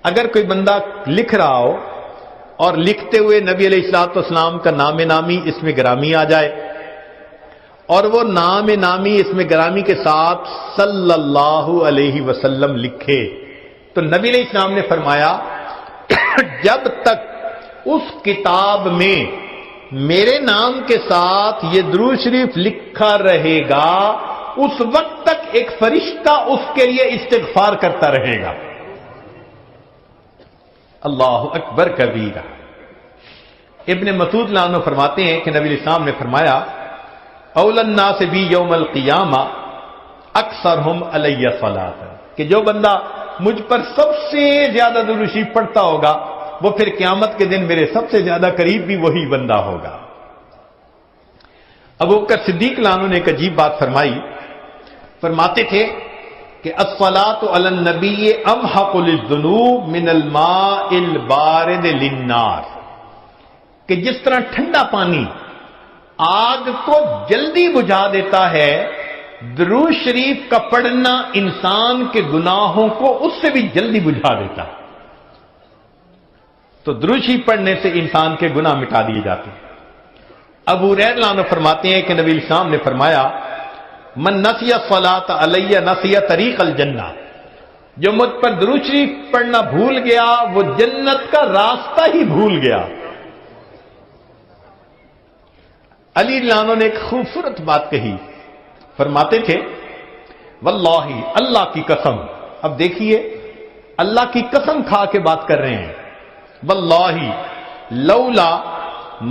اگر کوئی بندہ لکھ رہا ہو اور لکھتے ہوئے نبی علیہ الصلوۃ والسلام کا نام نامی اس میں گرامی آ جائے اور وہ نام نامی اس میں گرامی کے ساتھ صلی اللہ علیہ وسلم لکھے تو نبی علیہ السلام نے فرمایا جب تک اس کتاب میں میرے نام کے ساتھ یہ درود شریف لکھا رہے گا اس وقت تک ایک فرشتہ اس کے لیے استغفار کرتا رہے گا. اللہ اکبر کبیرہ. ابن مسعود رضی اللہ عنہ فرماتے ہیں کہ نبی علیہ السلام نے فرمایا اول الناس بی یوم القیامہ اکثرہم علی صلاۃ، کہ جو بندہ مجھ پر سب سے زیادہ درود شریف پڑھتا ہوگا وہ پھر قیامت کے دن میرے سب سے زیادہ قریب بھی وہی بندہ ہوگا. ابو بکر صدیق رضی اللہ عنہ نے ایک عجیب بات فرمائی. فرماتے تھے کہ الصلاۃ علی النبی امحق للذنوب من الماء البارد للنار، کہ جس طرح ٹھنڈا پانی آگ کو جلدی بجھا دیتا ہے، درود شریف کا پڑھنا انسان کے گناہوں کو اس سے بھی جلدی بجھا دیتا ہے. تو درود شریف پڑھنے سے انسان کے گناہ مٹا دیے جاتے ہیں. ابو ہریرہ رضی اللہ عنہ فرماتے ہیں کہ نبی علیہ السلام نے فرمایا من نسی الصلاۃ علی نسی طریق الجنہ، جو مجھ پر درود شریف پڑھنا بھول گیا وہ جنت کا راستہ ہی بھول گیا. علی رضی اللہ عنہ نے ایک خوبصورت بات کہی. فرماتے تھے واللہ، اللہ کی قسم، اب دیکھیے اللہ کی قسم کھا کے بات کر رہے ہیں، واللہ لولا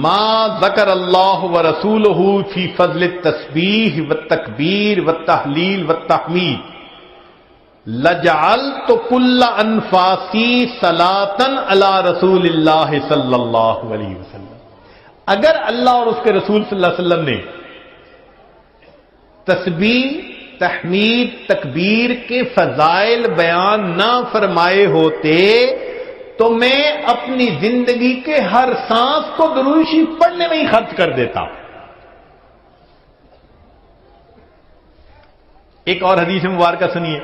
ما ذکر اللہ ورسولہ فی فضل التسبیح والتکبیر والتحلیل والتحمید لجعلت کل انفاسی صلاۃ علی رسول اللہ صلی اللہ علیہ وسلم. اگر اللہ اور اس کے رسول صلی اللہ علیہ وسلم نے تسبیح، تحمید، تکبیر کے فضائل بیان نہ فرمائے ہوتے تو میں اپنی زندگی کے ہر سانس کو درود شریف پڑھنے میں ہی خرچ کر دیتا. ایک اور حدیث مبارکہ سنیے.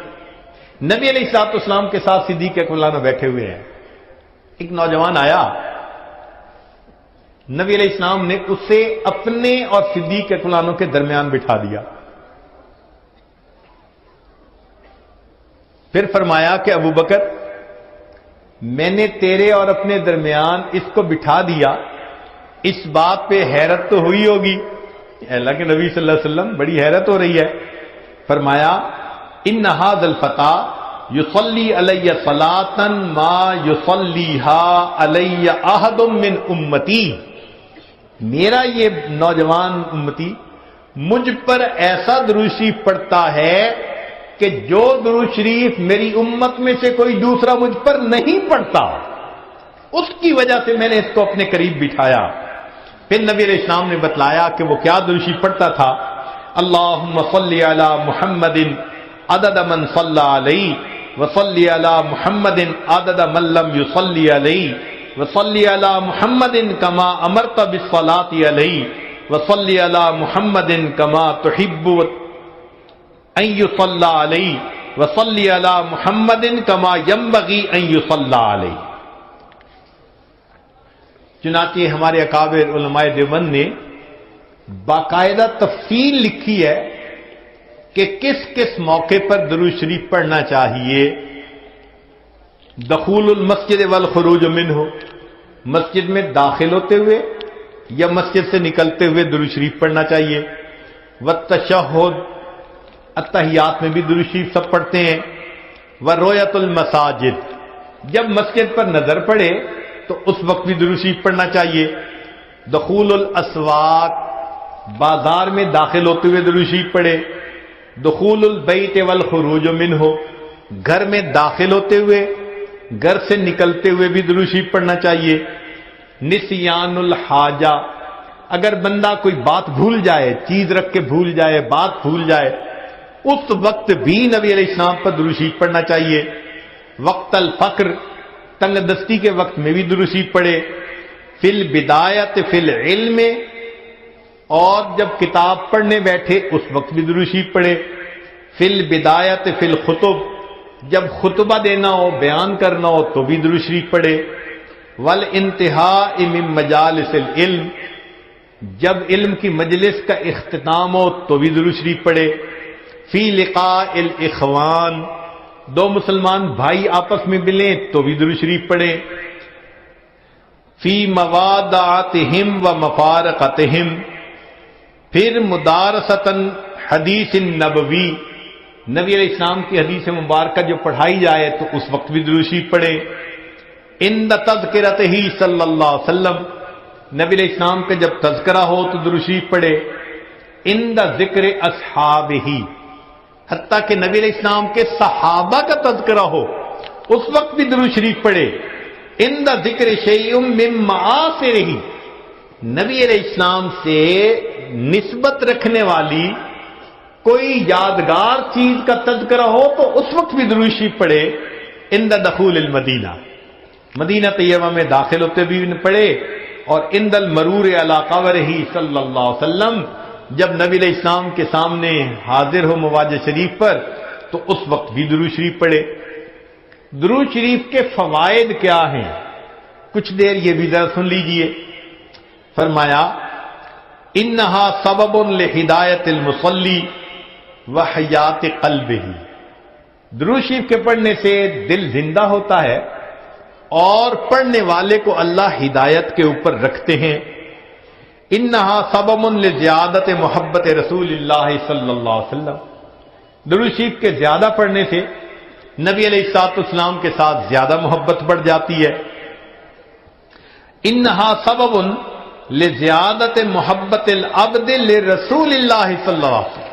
نبی علیہ الصلوۃ والسلام کے ساتھ صدیق اکبر بیٹھے ہوئے ہیں. ایک نوجوان آیا، نبی علیہ السلام نے اسے اپنے اور صدیق اکبر کے درمیان بٹھا دیا. پھر فرمایا کہ ابو بکر، میں نے تیرے اور اپنے درمیان اس کو بٹھا دیا، اس بات پہ حیرت تو ہوئی ہوگی. اللہ کے نبی صلی اللہ علیہ وسلم بڑی حیرت ہو رہی ہے. فرمایا ان ھذا الفتى یصلی علی صلاۃ ما یصلیھا علی احد من امتی، میرا یہ نوجوان امتی مجھ پر ایسا درود شریف پڑھتا ہے کہ جو درود شریف میری امت میں سے کوئی دوسرا مجھ پر نہیں پڑھتا، اس کی وجہ سے میں نے اس کو اپنے قریب بٹھایا. پھر نبی علیہ السلام نے بتلایا کہ وہ کیا درود شریف پڑھتا تھا. اللہم صلی علی محمد عدد من صلی علیہ وصلی علی محمد عدد من لم یصلی علیہ وصلی علی محمد کما امرت بالصلاۃ علیہ وصلی علی محمد کما تحب ان یصلی علیہ وصلی علی محمد کما ینبغی ان یصلی علیہ. چنانچہ ہمارے اکابر علماء دیوبند نے باقاعدہ تفصیل لکھی ہے کہ کس کس موقع پر درود شریف پڑھنا چاہیے. دخول المسجد والخروج منہ، مسجد میں داخل ہوتے ہوئے یا مسجد سے نکلتے ہوئے درود شریف پڑھنا چاہیے. والتشہد، اتحیات میں بھی درود شریف سب پڑھتے ہیں. ورؤیت المساجد، جب مسجد پر نظر پڑے تو اس وقت بھی درود شریف پڑھنا چاہیے. دخول الاسواق، بازار میں داخل ہوتے ہوئے درود شریف پڑھے. دخول البیت والخروج منہ، گھر میں داخل ہوتے ہوئے گھر سے نکلتے ہوئے بھی درود شریف پڑھنا چاہیے. نسیان الحاجہ، اگر بندہ کوئی بات بھول جائے، چیز رکھ کے بھول جائے، بات بھول جائے، اس وقت بھی نبی علیہ السلام پر درود شریف پڑھنا چاہیے. وقت الفقر، تنگ دستی کے وقت میں بھی درود شریف پڑھے. فی البدایت فی العلم، اور جب کتاب پڑھنے بیٹھے اس وقت بھی درود شریف پڑھے. فی البدایت فی الخطب، جب خطبہ دینا ہو، بیان کرنا ہو تو بھی درود شریف پڑھے۔ والانتہاء من مجالس العلم، جب علم کی مجلس کا اختتام ہو تو بھی درود شریف پڑھے۔ فی لقاء الاخوان، دو مسلمان بھائی آپس میں ملیں تو بھی درود شریف پڑھیں۔ فی موادعتہم و مفارقتہم، پھر مدارستاً حدیث نبوی، نبی علیہ السلام کی حدیث مبارکہ جو پڑھائی جائے تو اس وقت بھی درود شریف پڑھیں۔ عند تذکرتہ صلی اللہ علیہ وسلم، نبی علیہ السلام کا جب تذکرہ ہو تو درود شریف پڑھے۔ عند ذکر اصحابہ، حتیٰ کہ نبی علیہ السلام کے صحابہ کا تذکرہ ہو اس وقت بھی درود شریف پڑھے۔ عند ذکر شیء من معاصرہ، نبی علیہ السلام سے نسبت رکھنے والی کوئی یادگار چیز کا تذکرہ ہو تو اس وقت بھی درود شریف پڑھے۔ عند دخول المدینہ، مدینہ طیبہ میں داخل ہوتے بھی پڑھے، اور عند المرور علی قبرہ صلی اللہ علیہ وسلم، جب نبی علیہ السلام کے سامنے حاضر ہو مواجہ شریف پر تو اس وقت بھی درود شریف پڑھے۔ درود شریف کے فوائد کیا ہیں؟ کچھ دیر یہ بھی ذرا سن لیجئے۔ فرمایا انہا سبب لہدایت المصلی وحیات قلبہ، درود شریف کے پڑھنے سے دل زندہ ہوتا ہے اور پڑھنے والے کو اللہ ہدایت کے اوپر رکھتے ہیں۔ انہا سبب لزیادت محبت رسول اللہ صلی اللہ علیہ وسلم، درود شریف کے زیادہ پڑھنے سے نبی علیہ الصلوۃ والسلام کے ساتھ زیادہ محبت بڑھ جاتی ہے۔ انہا سبب لزیادت محبت العبد لرسول اللہ صلی اللہ علیہ وسلم،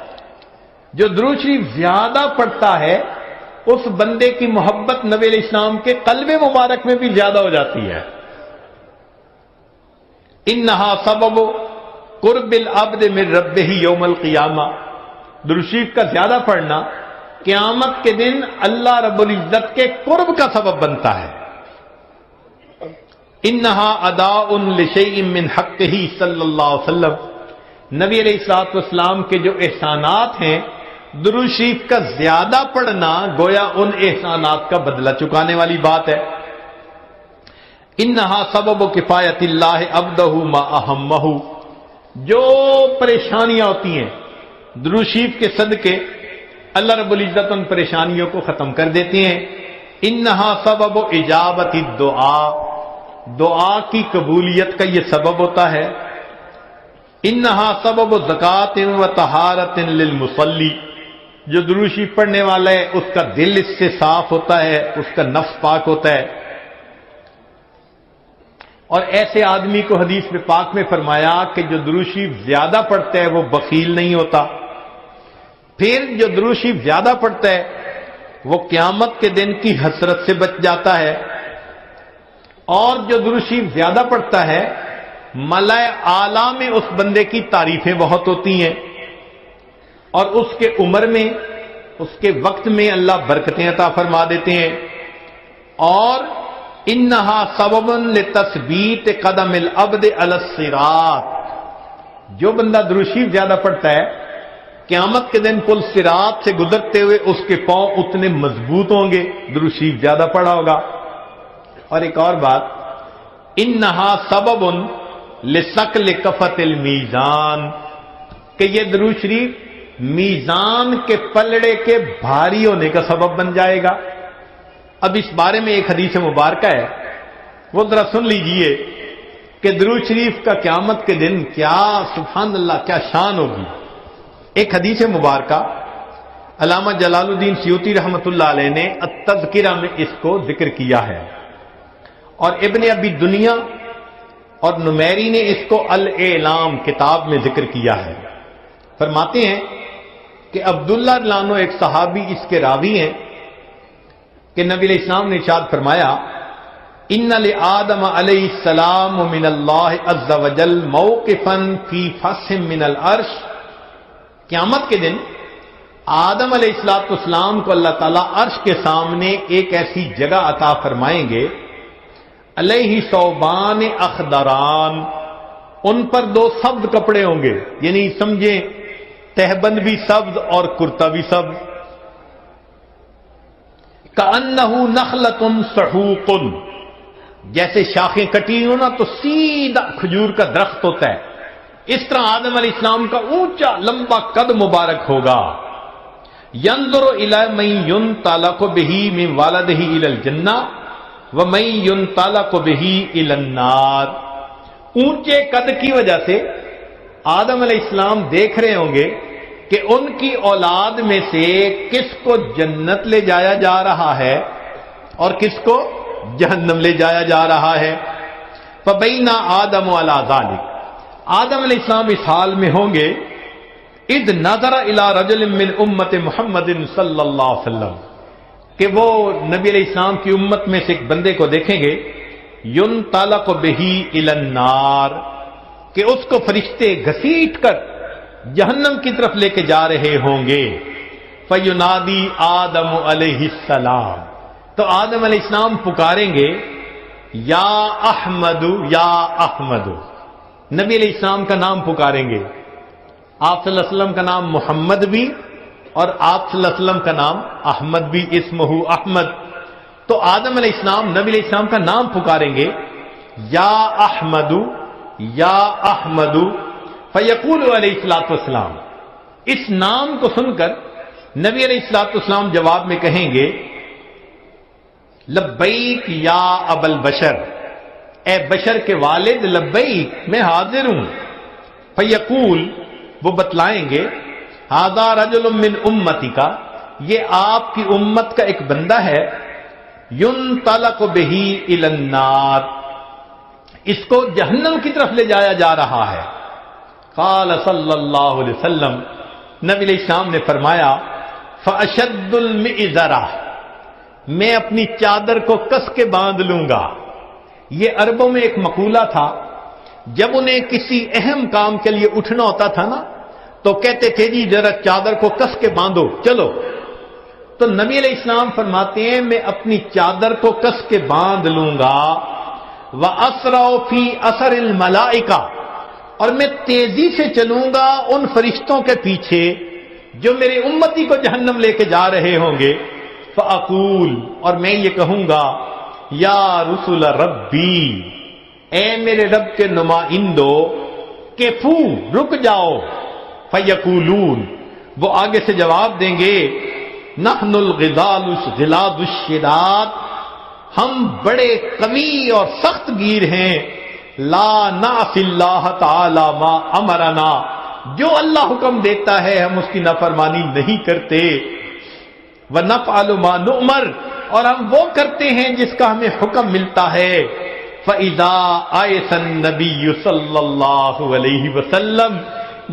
جو درود شریف زیادہ پڑھتا ہے اس بندے کی محبت نبی علیہ السلام کے قلب مبارک میں بھی زیادہ ہو جاتی ہے۔ انہا سبب قرب العبد من ربہ یوم القیامہ، درود شریف کا زیادہ پڑھنا قیامت کے دن اللہ رب العزت کے قرب کا سبب بنتا ہے۔ انہا اداء لشیء من حقہ صلی اللہ علیہ وسلم، نبی علیہ الصلوۃ والسلام کے جو احسانات ہیں، درود شریف کا زیادہ پڑھنا گویا ان احسانات کا بدلہ چکانے والی بات ہے۔ انہا سبب کفایت اللہ عبدہ ما اہمہ، جو پریشانیاں ہوتی ہیں درود شریف کے صدقے اللہ رب العزت ان پریشانیوں کو ختم کر دیتے ہیں۔ انہا سبب اجابت الدعاء، دعا کی قبولیت کا یہ سبب ہوتا ہے۔ انہا سبب زکوٰۃ و طہارت للمصلی، جو درود شریف پڑھنے والا ہے اس کا دل اس سے صاف ہوتا ہے، اس کا نفس پاک ہوتا ہے۔ اور ایسے آدمی کو حدیث میں پاک میں فرمایا کہ جو درود شریف زیادہ پڑھتا ہے وہ بخیل نہیں ہوتا۔ پھر جو درود شریف زیادہ پڑھتا ہے وہ قیامت کے دن کی حسرت سے بچ جاتا ہے، اور جو درود شریف زیادہ پڑھتا ہے ملائے اعلیٰ میں اس بندے کی تعریفیں بہت ہوتی ہیں، اور اس کے عمر میں اس کے وقت میں اللہ برکتیں عطا فرما دیتے ہیں۔ اور انہا سبب لتثبیت قدم العبد علی الصراط، جو بندہ درود شریف زیادہ پڑھتا ہے قیامت کے دن پل صراط سے گزرتے ہوئے اس کے پاؤں اتنے مضبوط ہوں گے، درود شریف زیادہ پڑھا ہوگا۔ اور ایک اور بات، انہا سبب لثقل کفۃ المیزان، کہ یہ درود شریف میزان کے پلڑے کے بھاری ہونے کا سبب بن جائے گا۔ اب اس بارے میں ایک حدیث مبارکہ ہے، وہ ذرا سن لیجئے کہ درود شریف کا قیامت کے دن کیا سبحان اللہ کیا شان ہوگی۔ ایک حدیث مبارکہ علامہ جلال الدین سیوطی رحمۃ اللہ علیہ نے التذکرہ میں اس کو ذکر کیا ہے، اور ابن ابی دنیا اور نمیری نے اس کو الاعلام کتاب میں ذکر کیا ہے۔ فرماتے ہیں کہ عبداللہ رضی اللہ عنہ ایک صحابی اس کے راوی ہیں کہ نبی علیہ السلام نے ارشاد فرمایا ان لآدم علیہ السلام من اللہ عز وجل موقفا فی فصح من العرش، قیامت کے دن آدم علیہ السلام کو اللہ تعالیٰ عرش کے سامنے ایک ایسی جگہ عطا فرمائیں گے، علیہ ثوبان اخضران، ان پر دو سبز کپڑے ہوں گے، یعنی سمجھیں تہبند بھی سبز اور کرتا بھی سبز۔ کأنہ نخلۃ صحوق، جیسے شاخیں کٹی ہو نا تو سیدھا کھجور کا درخت ہوتا ہے، اس طرح آدم علیہ السلام کا اونچا لمبا قد مبارک ہوگا۔ ينظر الى من ينطلق به من والده الى الجنہ ومن ينطلق به الى النار۔ اونچے قد کی وجہ سے آدم علیہ السلام دیکھ رہے ہوں گے کہ ان کی اولاد میں سے کس کو جنت لے جایا جا رہا ہے اور کس کو جہنم لے جایا جا رہا ہے۔ فبین آدم علی ذلک، آدم علیہ السلام اس حال میں ہوں گے، اذ نظر الی رجل من امت محمد صلی اللہ علیہ وسلم، کہ وہ نبی علیہ السلام کی امت میں سے ایک بندے کو دیکھیں گے، ينطلق به الی النار، کہ اس کو فرشتے گھسیٹ کر جہنم کی طرف لے کے جا رہے ہوں گے۔ فینادی آدم علیہ السلام، تو آدم علیہ السلام پکاریں گے، یا احمد یا احمد، نبی علیہ السلام کا نام پکاریں گے۔ آپ صلی اللہ علیہ وسلم کا نام محمد بھی اور آپ صلی اللہ علیہ وسلم کا نام احمد بھی، اسمہ احمد۔ تو آدم علیہ السلام نبی علیہ السلام کا نام پکاریں گے، یا احمد یا احمد، فیقول علیہ الصلوۃ والسلام، اس نام کو سن کر نبی علیہ الصلوۃ والسلام جواب میں کہیں گے، لبیک یا ابا البشر، اے بشر کے والد، لبیک میں حاضر ہوں۔ فیقول، وہ بتلائیں گے، ھذا رجل من امتی کا، یہ آپ کی امت کا ایک بندہ ہے، ينطلق به الی النار، اس کو جہنم کی طرف لے جایا جا رہا ہے۔ قال صلی اللہ علیہ وسلم، نبی علیہ السلام نے فرمایا، فاشد المئزرہ، میں اپنی چادر کو کس کے باندھ لوں گا۔ یہ عربوں میں ایک مقولہ تھا، جب انہیں کسی اہم کام کے لیے اٹھنا ہوتا تھا نا تو کہتے تھے جی ذرا چادر کو کس کے باندھو چلو۔ تو نبی علیہ السلام فرماتے ہیں میں اپنی چادر کو کس کے باندھ لوں گا، وَأَسْرَعُ فِي أَثَرِ الْمَلَائِكَةِ، اور میں تیزی سے چلوں گا ان فرشتوں کے پیچھے جو میرے امتی کو جہنم لے کے جا رہے ہوں گے۔ فَأَقُولُ، اور میں یہ کہوں گا، یا رسول ربی، اے میرے رب کے نمائندو، کفو، رک جاؤ۔ فیقولون، وہ آگے سے جواب دیں گے، نحن الغضال غلاظ الشداد، ہم بڑے قوی اور سخت گیر ہیں، لا نعصی اللہ تعالی ما امرنا، جو اللہ حکم دیتا ہے ہم اس کی نافرمانی نہیں کرتے، ونفعل ما نؤمر، اور ہم وہ کرتے ہیں جس کا ہمیں حکم ملتا ہے۔ فَإِذَا آیَسَ النَّبِيُّ صلی اللہ علیہ وسلم،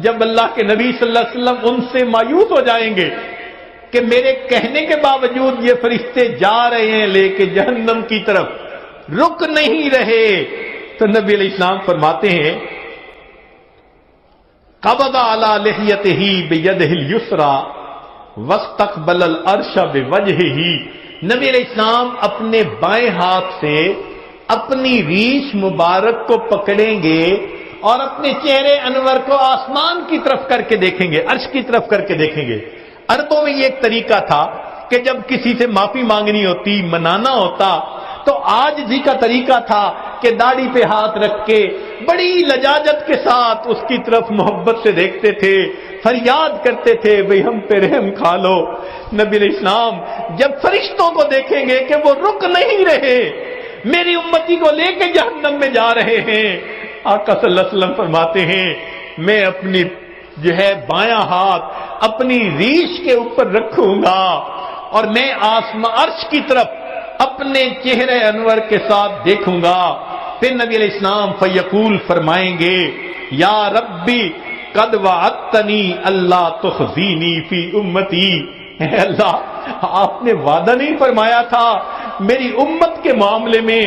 جب اللہ کے نبی صلی اللہ علیہ وسلم ان سے مایوس ہو جائیں گے کہ میرے کہنے کے باوجود یہ فرشتے جا رہے ہیں لے کے جہنم کی طرف، رک نہیں رہے، تو نبی علیہ السلام فرماتے ہیں، قبض علی لحیتہ بیدہ الیسری واستقبل العرش بوجہہ، نبی علیہ السلام اپنے بائیں ہاتھ سے اپنی ریش مبارک کو پکڑیں گے اور اپنے چہرے انور کو آسمان کی طرف کر کے دیکھیں گے، عرش کی طرف کر کے دیکھیں گے۔ عربوں میں یہ ایک طریقہ تھا کہ جب کسی سے معافی مانگنی ہوتی، منانا ہوتا، تو عاجزی کا طریقہ تھا کہ داڑھی پہ ہاتھ رکھ کے بڑی لجاجت کے ساتھ اس کی طرف محبت سے دیکھتے تھے، فریاد کرتے تھے، بھئی ہم پہ رحم کھا لو۔ نبی علیہ السلام جب فرشتوں کو دیکھیں گے کہ وہ رک نہیں رہے، میری امتی کو لے کے جہنم میں جا رہے ہیں، آقا صلی اللہ علیہ وسلم فرماتے ہیں میں اپنی بایاں ہاتھ اپنی ریش کے اوپر رکھوں گا اور میں آسمان عرش کی طرف اپنے چہرے انور کے ساتھ دیکھوں گا۔ پھر نبی علیہ السلام فیقول فرمائیں گے، یا ربی قد وعدتنی اللہ تخزینی فی امتی، اے اللہ آپ نے وعدہ نہیں فرمایا تھا میری امت کے معاملے میں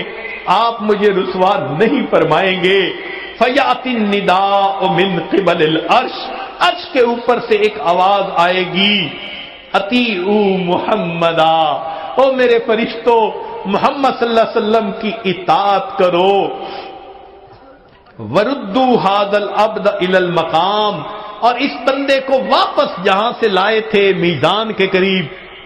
آپ مجھے رسوا نہیں فرمائیں گے۔ فیاتی النداء من قبل العرش، عرش کے اوپر سے ایک آواز آئے گی، اطیعوا محمدا، او میرے فرشتوں محمد صلی اللہ علیہ وسلم کی اطاعت کرو، وردوا ھذا العبد الی المقام، اور اس بندے کو واپس جہاں سے لائے تھے میزان کے قریب